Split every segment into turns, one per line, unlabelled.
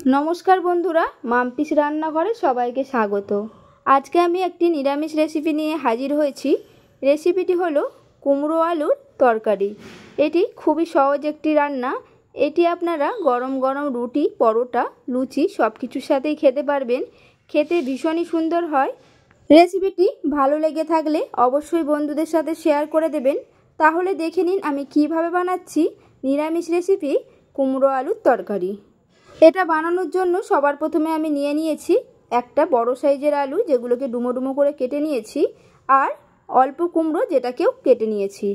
নমস্কার বন্ধুরা, মাম্পিস রান্নাঘরে সবাইকে স্বাগত। আজকে আমি একটি নিরামিষ রেসিপি নিয়ে হাজির হয়েছি। রেসিপিটি হলো কুমড়ো আলুর তরকারি। এটি খুবই সহজ একটি রান্না। এটি আপনারা গরম গরম রুটি, পরোটা, লুচি সব কিছুর সাথেই খেতে পারবেন। খেতে ভীষণই সুন্দর হয়। রেসিপিটি ভালো লেগে থাকলে অবশ্যই বন্ধুদের সাথে শেয়ার করে দেবেন। তাহলে দেখে নিন আমি কিভাবে বানাচ্ছি নিরামিষ রেসিপি কুমড়ো আলুর তরকারি। এটা বানানোর জন্য সবার প্রথমে আমি নিয়ে নিয়েছি একটা বড় সাইজের আলু, যেগুলোকে ডুমো ডুমো করে কেটে নিয়েছি, আর অল্প কুমড়ো যেটাকেও কেটে নিয়েছি।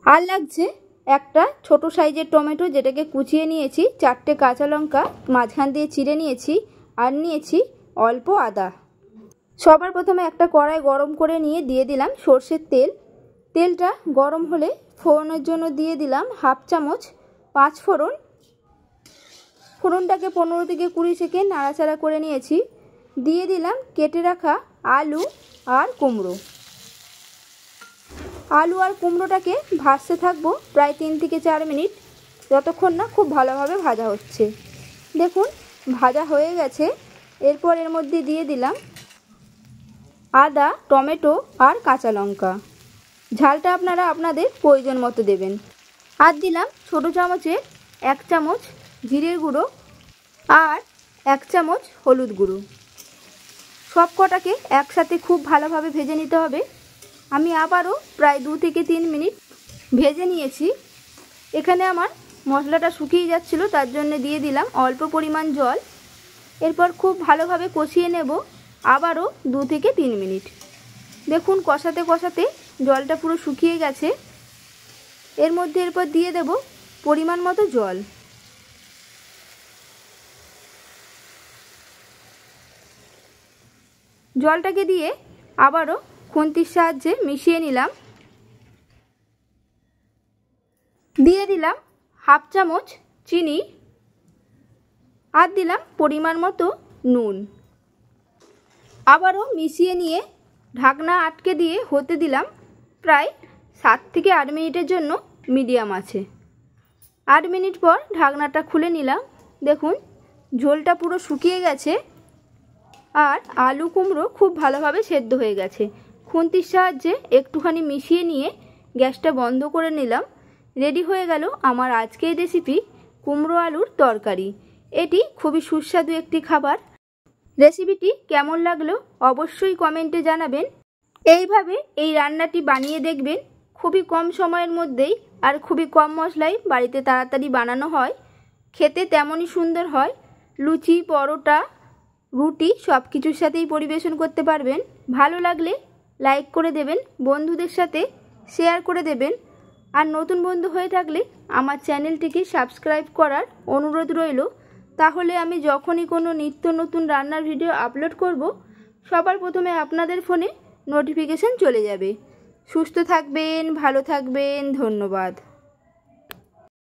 আর লাগছে একটা ছোট সাইজের টমেটো, যেটাকে কুচিয়ে নিয়েছি, 4টে কাঁচা লঙ্কা মাঝখান দিয়ে চিড়ে নিয়েছি, আর নিয়েছি অল্প আদা। সবার প্রথমে একটা কড়াই গরম করে নিয়ে দিয়ে দিলাম সর্ষের তেল। তেলটা গরম হলে ফোড়নের জন্য দিয়ে দিলাম 1/2 চামচ 5 ফোড়ন। ফোড়নটাকে 15 থেকে 20 সেকেন্ড নাড়াচাড়া করে নিয়েছি। দিয়ে দিলাম কেটে রাখা আলু আর কুমড়ো। আলু আর কুমড়োটাকে ভাজতে থাকবো প্রায় 3 থেকে 4 মিনিট, যতক্ষণ না খুব ভালোভাবে ভাজা হচ্ছে। দেখুন ভাজা হয়ে গেছে। এরপর এর মধ্যে দিয়ে দিলাম আদা, টমেটো আর কাঁচা লঙ্কা। ঝালটা আপনারা আপনাদের প্রয়োজন মতো দেবেন। আর দিলাম ছোটো চামচের 1 চামচ জিরের গুঁড়ো আর 1 চামচ হলুদ গুঁড়ো। সব কটাকে একসাথে খুব ভালোভাবে ভেজে নিতে হবে। আমি আবারও প্রায় 2 থেকে 3 মিনিট ভেজে নিয়েছি। এখানে আমার মশলাটা শুকিয়ে যাচ্ছিল, তার জন্য দিয়ে দিলাম অল্প পরিমাণ জল। এরপর খুব ভালোভাবে কষিয়ে নেব আবারও 2 থেকে 3 মিনিট। দেখুন কষাতে কষাতে জলটা পুরো শুকিয়ে গেছে। এর মধ্যে এরপর দিয়ে দেব পরিমাণ মতো জল। জলটাকে দিয়ে আবারও খুন্তির সাহায্যে মিশিয়ে নিলাম। দিয়ে দিলাম 1/2 চামচ চিনি আর দিলাম পরিমাণ মতো নুন। আবারও মিশিয়ে নিয়ে ঢাকনা আটকে দিয়ে হতে দিলাম প্রায় 7 থেকে 8 মিনিটের জন্য মিডিয়াম আছে। 8 মিনিট পর ঢাকনাটা খুলে নিলাম। দেখুন ঝোলটা পুরো শুকিয়ে গেছে আর আলু কুমড়ো খুব ভালোভাবে সেদ্ধ হয়ে গেছে। খুন্তির সাহায্যে একটুখানি মিশিয়ে নিয়ে গ্যাসটা বন্ধ করে নিলাম। রেডি হয়ে গেল আমার আজকের রেসিপি কুমড়ো আলুর তরকারি। এটি খুবই সুস্বাদু একটি খাবার। রেসিপিটি কেমন লাগলো অবশ্যই কমেন্টে জানাবেন। এইভাবে এই রান্নাটি বানিয়ে দেখবেন। খুবই কম সময়ের মধ্যেই আর খুবই কম মশলায় বাড়িতে তাড়াতাড়ি বানানো হয়। খেতে তেমনই সুন্দর হয়। লুচি, পরোটা, রুটি সব কিছুর সাথেই পরিবেশন করতে পারবেন। ভালো লাগলে লাইক করে দেবেন, বন্ধুদের সাথে শেয়ার করে দেবেন। আর নতুন বন্ধু হয়ে থাকলে আমার চ্যানেলটিকে সাবস্ক্রাইব করার অনুরোধ রইল। তাহলে আমি যখনই কোনো নিত্য নতুন রান্নার ভিডিও আপলোড করব, সবার প্রথমে আপনাদের ফোনে নোটিফিকেশন চলে যাবে। সুস্থ থাকবেন, ভালো থাকবেন, ধন্যবাদ।